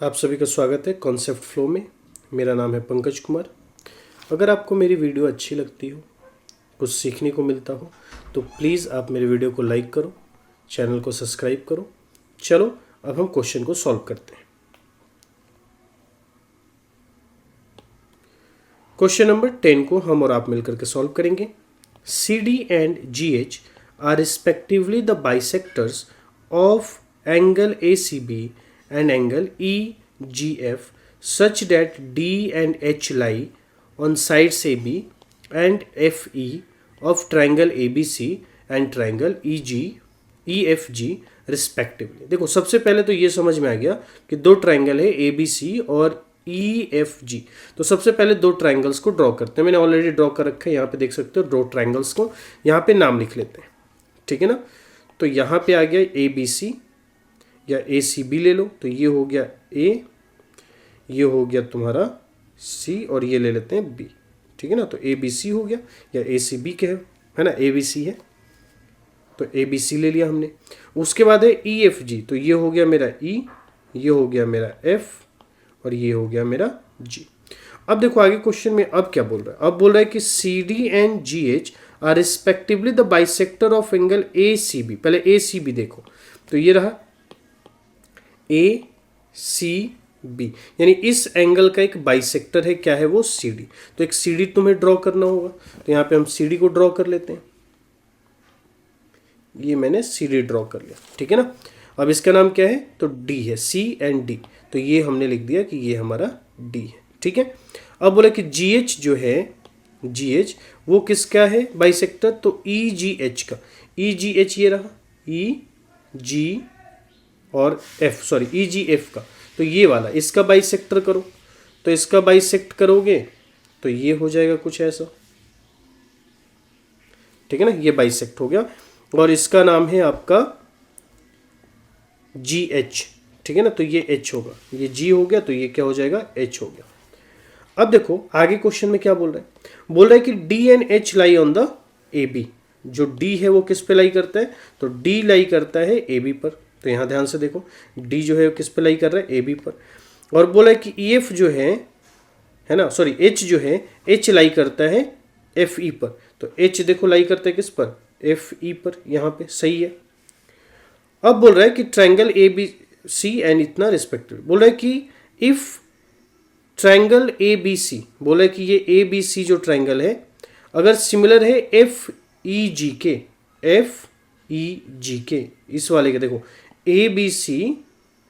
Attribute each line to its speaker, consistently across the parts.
Speaker 1: आप सभी का स्वागत है कॉन्सेप्ट फ्लो में। मेरा नाम है पंकज कुमार। अगर आपको मेरी वीडियो अच्छी लगती हो, कुछ सीखने को मिलता हो, तो प्लीज़ आप मेरे वीडियो को लाइक करो, चैनल को सब्सक्राइब करो। चलो अब हम क्वेश्चन को सॉल्व करते हैं। क्वेश्चन नंबर 10 को हम और आप मिलकर के सॉल्व करेंगे। C D and G H are respectively the bisectors of angle A C B and angle EGF such that D and H lie on sides AB and FE of triangle ABC and triangle EFG respectively। देखो सबसे पहले तो ये समझ में आ गया कि दो ट्राइंगल है ABC और EFG। तो सबसे पहले दो ट्राइंगल्स को ड्रॉ करते हैं। मैंने ऑलरेडी ड्रॉ कर रखा है, यहाँ पे देख सकते हो दो ट्राइंगल्स को। यहाँ पे नाम लिख लेते हैं, ठीक है ना। तो यहाँ पे आ गया ABC या ए सी बी ले लो, तो ये हो गया ए, ये हो गया तुम्हारा सी और ये ले लेते हैं बी, ठीक है ना। तो ए बी सी हो गया या ए सी बी के है ना, ए बी सी है तो ए बी सी ले लिया हमने। उसके बाद है ई एफ जी, तो ये हो गया मेरा ई, ये हो गया मेरा एफ और ये हो गया मेरा जी। अब देखो आगे क्वेश्चन में अब क्या बोल रहा है। अब बोल रहा है कि C D and G H are respectively the bisector of angle A C B. पहले ए सी बी देखो, तो ये रहा ए सी बी, यानी इस एंगल का एक बाइसेक्टर है, क्या है वो, सी डी। तो एक सी डी तुम्हें ड्रॉ करना होगा, तो यहाँ पे हम सी डी को ड्रॉ कर लेते हैं। ये मैंने सी डी ड्रॉ कर लिया, ठीक है ना। अब इसका नाम क्या है, तो डी है, सी एंड डी। तो ये हमने लिख दिया कि ये हमारा डी है, ठीक है। अब बोला कि जी एच जो है, जी एच वो किसका है बाइसेक्टर, तो ई जी एच का। ई जी एच ये रहा, ई जी और एफ, सॉरी ई जी एफ का, तो ये वाला इसका बाइसेक्टर करो। तो इसका बाइसेक्ट करोगे तो ये हो जाएगा कुछ ऐसा, ठीक है ना। ये बाइसेक्ट हो गया और इसका नाम है आपका जी एच, ठीक है ना। तो ये एच होगा, ये जी हो गया तो ये क्या हो जाएगा, एच हो गया। अब देखो आगे क्वेश्चन में क्या बोल रहा है। बोल रहा है कि D and H lie on the A B. जो डी है वो किस पे लाई करता है, तो डी लाई करता है ए बी पर। तो यहाँ ध्यान से देखो, डी जो है वो किस पे लाई कर रहा है, ए बी पर। और बोला है कि ई एफ जो है ना, सॉरी एच जो है, एच लाई करता है एफ ई पर। तो एच देखो लाई करता है किस पर, एफ ई पर, यहाँ पे सही है। अब बोल रहा है कि triangle A B C and इतना रिस्पेक्टिव। बोल रहा है कि if triangle A B C, बोला है कि ये ए बी सी जो ट्राइंगल है अगर सिमिलर है एफ ई जी के, एफ ई जी के, इस वाले के देखो ए बी सी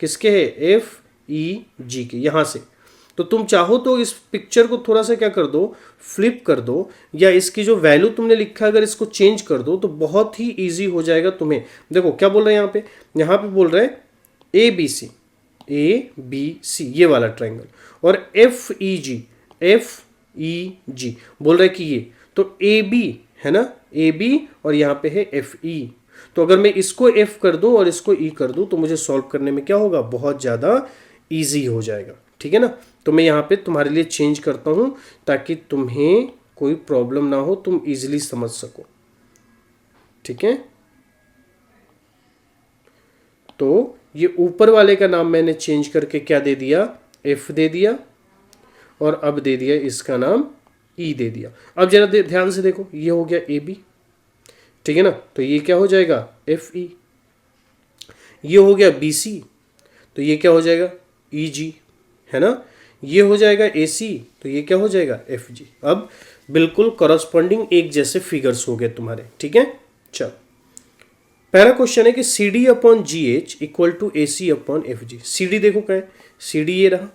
Speaker 1: किसके है, एफ ई जी के, यहाँ से। तो तुम चाहो तो इस पिक्चर को थोड़ा सा क्या कर दो, फ्लिप कर दो, या इसकी जो वैल्यू तुमने लिखा है अगर इसको चेंज कर दो तो बहुत ही इजी हो जाएगा तुम्हें। देखो क्या बोल रहे हैं यहाँ पे बोल रहे हैं ए बी सी, ए बी सी ये वाला ट्राइंगल, और एफ ई जी, एफ ई जी बोल रहे कि ये, तो ए बी है ना, ए बी और यहाँ पे है एफ ई। तो अगर मैं इसको एफ कर दूं और इसको ई कर दूं तो मुझे सॉल्व करने में क्या होगा, बहुत ज़्यादा इजी हो जाएगा, ठीक है ना। तो मैं यहाँ पे तुम्हारे लिए चेंज करता हूँ ताकि तुम्हें कोई प्रॉब्लम ना हो, तुम इजीली समझ सको, ठीक है। तो ये ऊपर वाले का नाम मैंने चेंज करके क्या दे दिया, एफ दे दिया, और अब दे दिया इसका नाम ई दे दिया। अब जरा ध्यान से देखो, ये हो गया ए बी, ठीक है ना। तो ये क्या हो जाएगा, एफ ई। ये हो गया बी सी, तो ये क्या हो जाएगा, ई जी, है ना। ये हो जाएगा ए सी, तो ये क्या हो जाएगा, एफ जी। अब बिल्कुल करस्पॉन्डिंग एक जैसे फिगर्स हो गए तुम्हारे, ठीक है। चलो पहला क्वेश्चन है कि C D upon G H equal to A C upon F G. C D देखो क्या है, सी डी ये रहा,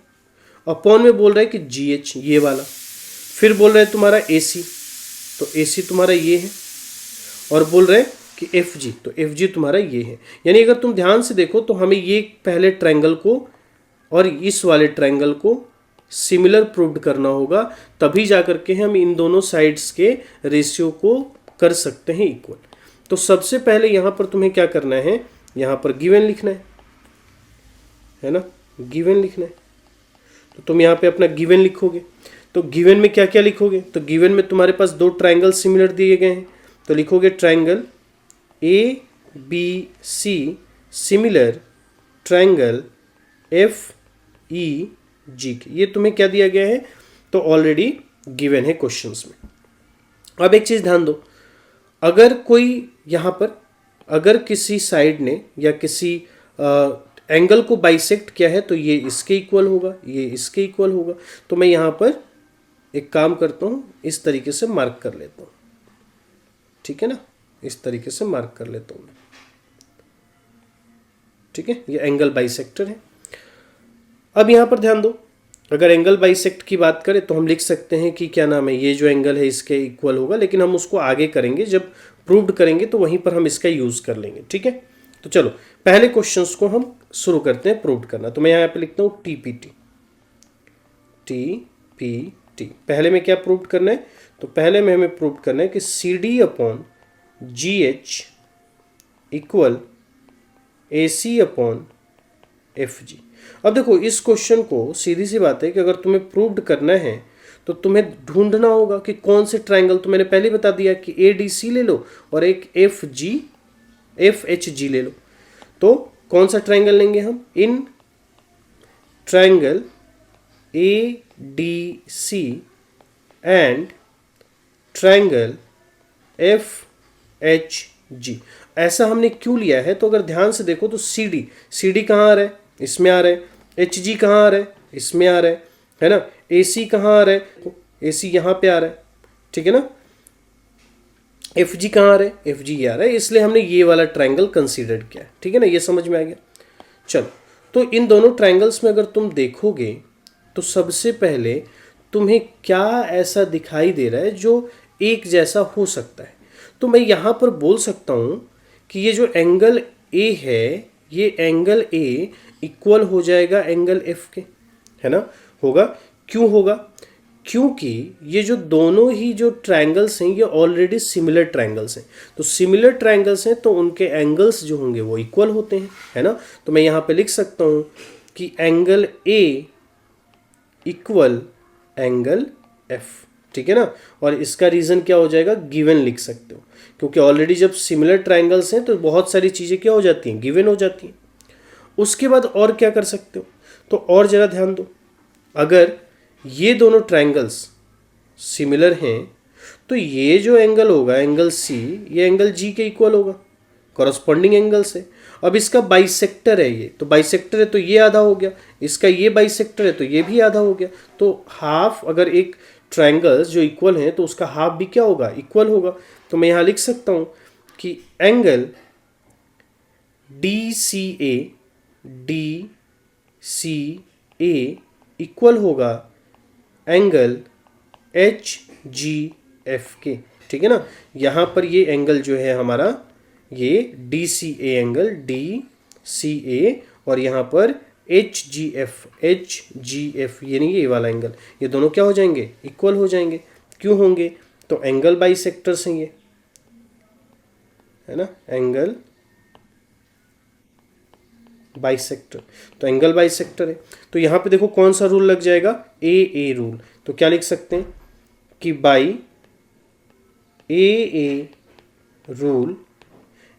Speaker 1: अपॉन में बोल रहा है कि जी एच ये वाला, फिर बोल रहा है तुम्हारा ए सी, तो ए सी तुम्हारा ये है, और बोल रहे हैं कि एफ जी, तो एफ जी तुम्हारा ये है। यानी अगर तुम ध्यान से देखो तो हमें ये पहले ट्रायंगल को और इस वाले ट्रायंगल को सिमिलर प्रूव्ड करना होगा, तभी जा करके हम इन दोनों साइड्स के रेशियो को कर सकते हैं इक्वल। तो सबसे पहले यहाँ पर तुम्हें क्या करना है, यहाँ पर गिवन लिखना है ना, गिवन लिखना है। तो तुम यहाँ पे अपना गिवन लिखोगे, तो गिवन में क्या क्या लिखोगे, तो गिवन में तुम्हारे पास दो ट्रायंगल सिमिलर दिए गए हैं, तो लिखोगे triangle A B C similar triangle F E G के, ये तुम्हें क्या दिया गया है, तो ऑलरेडी गिवन है क्वेश्चंस में। अब एक चीज़ ध्यान दो, अगर कोई यहाँ पर अगर किसी साइड ने या किसी एंगल को बाइसेक्ट किया है तो ये इसके इक्वल होगा, ये इसके इक्वल होगा। तो मैं यहाँ पर एक काम करता हूँ, इस तरीके से मार्क कर लेता हूँ, ठीक है ना, इस तरीके से मार्क कर लेता हूँ मैं, ठीक है, ये एंगल बाइसेक्टर है। अब यहाँ पर ध्यान दो, अगर एंगल बाइसेक्ट की बात करें तो हम लिख सकते हैं कि क्या नाम है, ये जो एंगल है इसके इक्वल होगा, लेकिन हम उसको आगे करेंगे, जब प्रूव्ड करेंगे तो वहीं पर हम इसका यूज़ कर लेंगे, ठीक है। तो चलो पहले क्वेश्चंस को हम शुरू करते हैं प्रूव्ड करना। तो मैं यहाँ पे लिखता हूँ टी पी टी। पहले में क्या प्रूव्ड करना है, तो पहले में हमें प्रूव्ड करना है कि C D upon G H equal A C upon F G. अब देखो इस क्वेश्चन को सीधी सी बात है कि अगर तुम्हें प्रूव्ड करना है तो तुम्हें ढूंढना होगा कि कौन से ट्रायंगल, तो मैंने पहले बता दिया कि ए डी सी ले लो और एक एफ एच जी ले लो। तो कौन सा ट्रायंगल लेंगे हम, in triangle A D C and triangle F H G. ऐसा हमने क्यों लिया है, तो अगर ध्यान से देखो तो सी डी कहाँ आ रहा है, इसमें आ रहा है, एच जी कहाँ आ रहा है, इसमें आ रहा है ना, ए सी कहाँ आ रहा है, ए सी यहाँ पे आ रहा है, ठीक है ना, एफ जी कहाँ आ रहा है, एफ जी ये आ रहा है, इसलिए हमने ये वाला ट्रायंगल कंसीडर किया है, ठीक है ना, ये समझ में आ गया। चलो तो इन दोनों ट्रायंगल्स में अगर तुम देखोगे तो सबसे पहले तुम्हें क्या ऐसा दिखाई दे रहा है जो एक जैसा हो सकता है, तो मैं यहाँ पर बोल सकता हूँ कि ये जो एंगल ए है, ये एंगल ए इक्वल हो जाएगा एंगल एफ के, है ना, होगा। क्यों होगा, क्योंकि ये जो दोनों ही जो ट्रायंगल्स हैं ये ऑलरेडी सिमिलर ट्रायंगल्स हैं, तो सिमिलर ट्रायंगल्स हैं तो उनके एंगल्स जो होंगे वो इक्वल होते हैं, है ना। तो मैं यहाँ पे लिख सकता हूँ कि angle A equal angle F, ठीक है ना, और इसका रीज़न क्या हो जाएगा, गिवन लिख सकते हो, क्योंकि ऑलरेडी जब सिमिलर ट्रायंगल्स हैं तो बहुत सारी चीज़ें क्या हो जाती हैं, गिवन हो जाती हैं। उसके बाद और क्या कर सकते हो, तो और ज़रा ध्यान दो, अगर ये दोनों ट्रायंगल्स सिमिलर हैं तो ये जो एंगल होगा एंगल सी, ये एंगल जी के इक्वल होगा, कॉरस्पॉन्डिंग एंगल से। अब इसका बाइसेक्टर है ये, तो बाइसेक्टर है तो ये आधा हो गया, इसका ये बाइसेक्टर है तो ये भी आधा हो गया, तो हाफ, अगर एक ट्रायंगल्स जो इक्वल हैं तो उसका हाफ भी क्या होगा, इक्वल होगा। तो मैं यहाँ लिख सकता हूँ कि angle D C A equal होगा एंगल एच जी एफ के, ठीक है ना। यहाँ पर ये एंगल जो है हमारा, ये D C A angle D C A, और यहाँ पर एच जी एफ यानी ये वाला एंगल, ये दोनों क्या हो जाएंगे, इक्वल हो जाएंगे। क्यों होंगे, तो एंगल बाइसेक्टर्स हैं ये, है ना, एंगल बाइसेक्टर, तो एंगल बाइसेक्टर है। तो यहाँ पे देखो कौन सा रूल लग जाएगा, ए रूल। तो क्या लिख सकते हैं कि by A rule,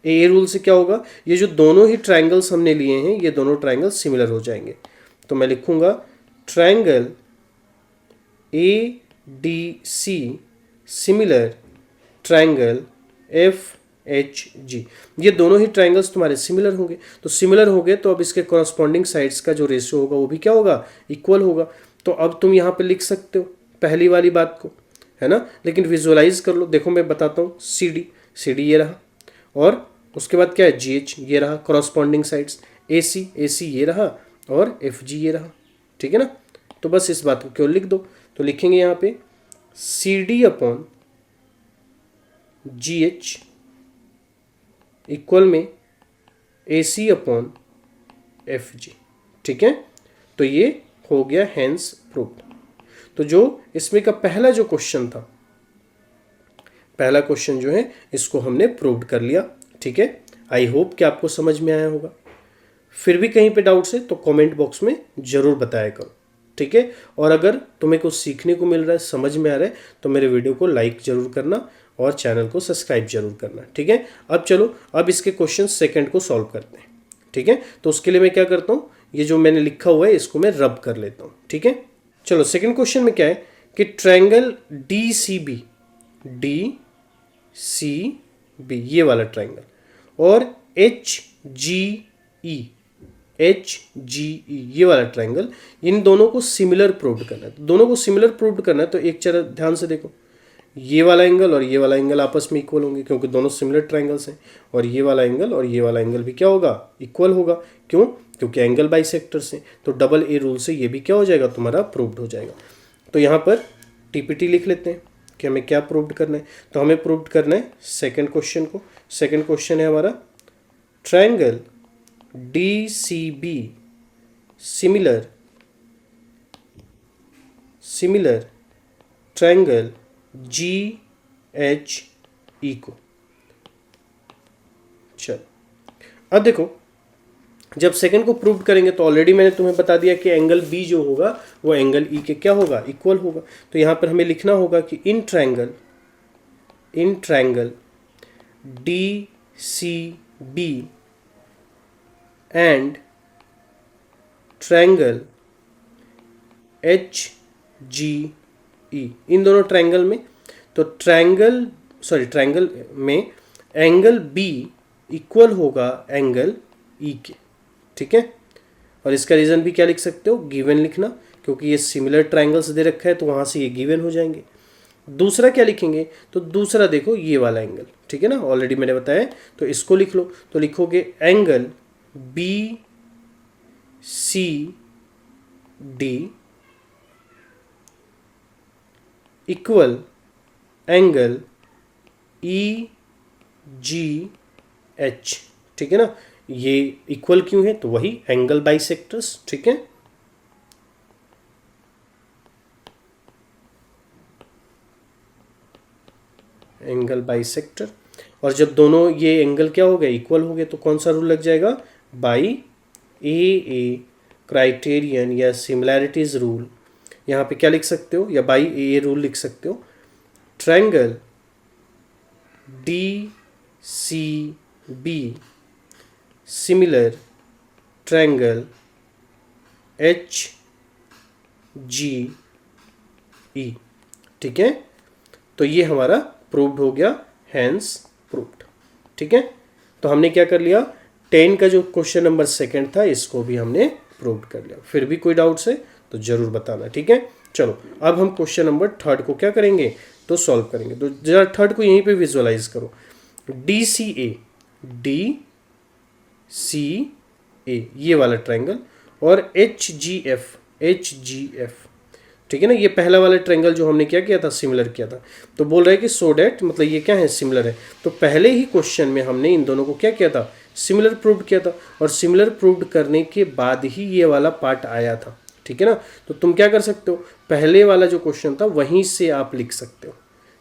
Speaker 1: a rule से क्या होगा, ये जो दोनों ही ट्रायंगल्स हमने लिए हैं ये दोनों ट्रायंगल सिमिलर हो जाएंगे। तो मैं लिखूंगा triangle A D C similar triangle F H G, ये दोनों ही ट्रायंगल्स तुम्हारे सिमिलर होंगे। तो सिमिलर हो गए तो अब इसके कॉरस्पॉन्डिंग साइड्स का जो रेशियो होगा वो भी क्या होगा, इक्वल होगा। तो अब तुम यहाँ पे लिख सकते हो पहली वाली बात को, है ना, लेकिन विजुअलाइज कर लो। देखो मैं बताता हूँ, सी डी ये रहा, और उसके बाद क्या है, जी एच ये रहा, कॉरस्पॉन्डिंग साइड्स ए सी ये रहा, और एफ जी ये रहा, ठीक है ना। तो बस इस बात को क्यों लिख दो, तो लिखेंगे यहाँ पे C D upon G H equal में ए सी अपॉन एफ जी, ठीक है। तो ये हो गया हैंस प्रूव्ड। तो जो इसमें का पहला जो क्वेश्चन था, पहला क्वेश्चन जो है इसको हमने प्रूव्ड कर लिया, ठीक है। आई होप कि आपको समझ में आया होगा। फिर भी कहीं पे डाउट्स है तो कमेंट बॉक्स में ज़रूर बताया करो, ठीक है। और अगर तुम्हें कुछ सीखने को मिल रहा है, समझ में आ रहा है, तो मेरे वीडियो को लाइक ज़रूर करना और चैनल को सब्सक्राइब जरूर करना, ठीक है। अब चलो, अब इसके क्वेश्चन सेकंड को सॉल्व करते हैं, ठीक है। तो उसके लिए मैं क्या करता हूँ, ये जो मैंने लिखा हुआ है इसको मैं रब कर लेता हूँ, ठीक है। चलो सेकंड क्वेश्चन में क्या है कि ट्रायंगल डी सी बी ये वाला ट्रायंगल और एच जी ई ये वाला ट्रायंगल, इन दोनों को सिमिलर प्रूव करना है। तो दोनों को सिमिलर प्रूव करना है तो एक चलो ध्यान से देखो, ये वाला एंगल और ये वाला एंगल आपस में इक्वल होंगे क्योंकि दोनों सिमिलर ट्रायंगल्स हैं, और ये वाला एंगल और ये वाला एंगल भी क्या होगा, इक्वल होगा। क्यों? क्योंकि एंगल बाइसेक्टर्स हैं। तो डबल ए रूल से ये भी क्या हो जाएगा, तुम्हारा प्रूव्ड हो जाएगा। तो यहाँ पर टीपीटी लिख लेते हैं कि हमें क्या प्रूव्ड करना है। तो हमें प्रूव्ड करना है सेकेंड क्वेश्चन को। सेकेंड क्वेश्चन है हमारा triangle D C B similar triangle G H E को। चल अब देखो, जब सेकंड को प्रूव करेंगे तो ऑलरेडी मैंने तुम्हें बता दिया कि एंगल बी जो होगा वो एंगल ई के क्या होगा, इक्वल होगा। तो यहां पर हमें लिखना होगा कि इन triangle D C B and triangle H G E, इन दोनों ट्रायंगल में, तो ट्रायंगल में एंगल बी इक्वल होगा एंगल ई के, ठीक है। और इसका रीज़न भी क्या लिख सकते हो, गिवन लिखना, क्योंकि ये सिमिलर ट्रायंगल्स दे रखा है तो वहाँ से ये गिवन हो जाएंगे। दूसरा क्या लिखेंगे, तो दूसरा देखो ये वाला एंगल, ठीक है ना, ऑलरेडी मैंने बताया। तो इसको लिख लो, तो लिखोगे angle B C D equal angle E G H, ठीक है ना। ये इक्वल क्यों है, तो वही एंगल बाइसेक्टर्स, ठीक है। एंगल बाइसेक्टर, और जब दोनों ये एंगल क्या हो गए, इक्वल हो गए, तो कौन सा रूल लग जाएगा, बाई ए क्राइटेरियन या सिमिलैरिटीज रूल। यहाँ पे क्या लिख सकते हो, या बाई ए रूल लिख सकते हो। Triangle D C B similar triangle H G E, ठीक है। तो ये हमारा प्रूव्ड हो गया, हैंस प्रूव्ड, ठीक है। तो हमने क्या कर लिया, 10 का जो क्वेश्चन नंबर सेकंड था इसको भी हमने प्रूव्ड कर लिया। फिर भी कोई डाउट्स है तो जरूर बताना, ठीक है। चलो अब हम क्वेश्चन नंबर थर्ड को क्या करेंगे, तो सॉल्व करेंगे। तो जरा थर्ड को यहीं पे विजुअलाइज करो, डी सी ए ये वाला ट्रायंगल और एच जी एफ, ठीक है ना। ये पहला वाला ट्रायंगल जो हमने क्या किया था, सिमिलर किया था। तो बोल रहा है कि सो डैट, मतलब ये क्या है, सिमिलर है। तो पहले ही क्वेश्चन में हमने इन दोनों को क्या किया था, सिमिलर प्रूव्ड किया था, और सिमिलर प्रूव्ड करने के बाद ही ये वाला पार्ट आया था, ठीक है ना। तो तुम क्या कर सकते हो, पहले वाला जो क्वेश्चन था वहीं से आप लिख सकते हो,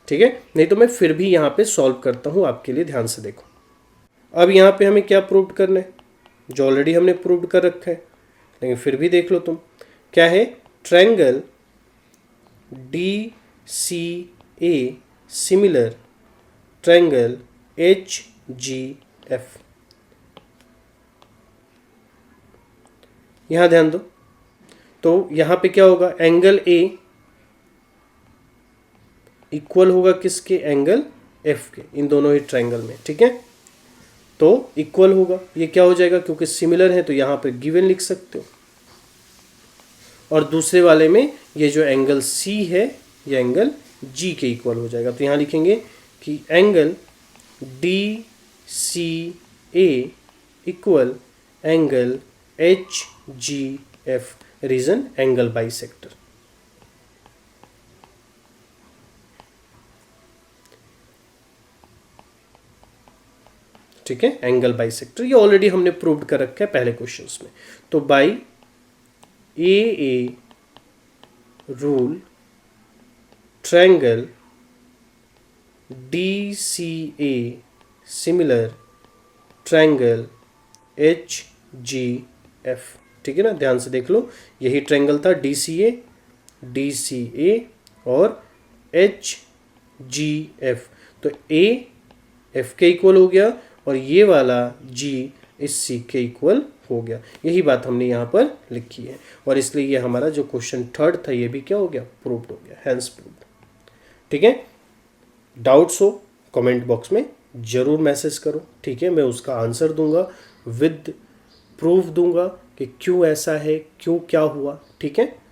Speaker 1: ठीक है। नहीं तो मैं फिर भी यहाँ पे सॉल्व करता हूँ आपके लिए, ध्यान से देखो। अब यहाँ पे हमें क्या प्रूव्ड करना है, जो ऑलरेडी हमने प्रूव्ड कर रखा है, लेकिन फिर भी देख लो तुम, क्या है, triangle D C A similar triangle H G F. यहां ध्यान दो, तो यहां पे क्या होगा, एंगल ए इक्वल होगा किसके, एंगल एफ के, इन दोनों ही ट्रायंगल में, ठीक है। तो इक्वल होगा, ये क्या हो जाएगा, क्योंकि सिमिलर है तो यहां पे गिवन लिख सकते हो। और दूसरे वाले में ये जो एंगल सी है ये एंगल जी के इक्वल हो जाएगा। तो यहाँ लिखेंगे कि angle D C A equal angle H G F, reason angle bisector. ठीक है, एंगल बाइसेक्टर, ये ऑलरेडी हमने प्रूव्ड कर रखा है पहले क्वेश्चंस में। तो by A rule triangle D C A similar triangle H G F, ठीक है ना। ध्यान से देख लो, यही ट्रायंगल था डी सी ए और एच जी एफ। तो ए एफ के इक्वल हो गया और ये वाला जी इस सी के इक्वल हो गया। यही बात हमने यहाँ पर लिखी है और इसलिए ये हमारा जो क्वेश्चन थर्ड था ये भी क्या हो गया, प्रूव्ड हो गया, हैंस प्रूव्ड। ठीक है, डाउट्स हो कमेंट बॉक्स में जरूर मैसेज करो। ठीक है, मैं उसका आंसर दूंगा, विद प्रूफ दूंगा कि क्यों ऐसा है, क्यों क्या हुआ। ठीक है।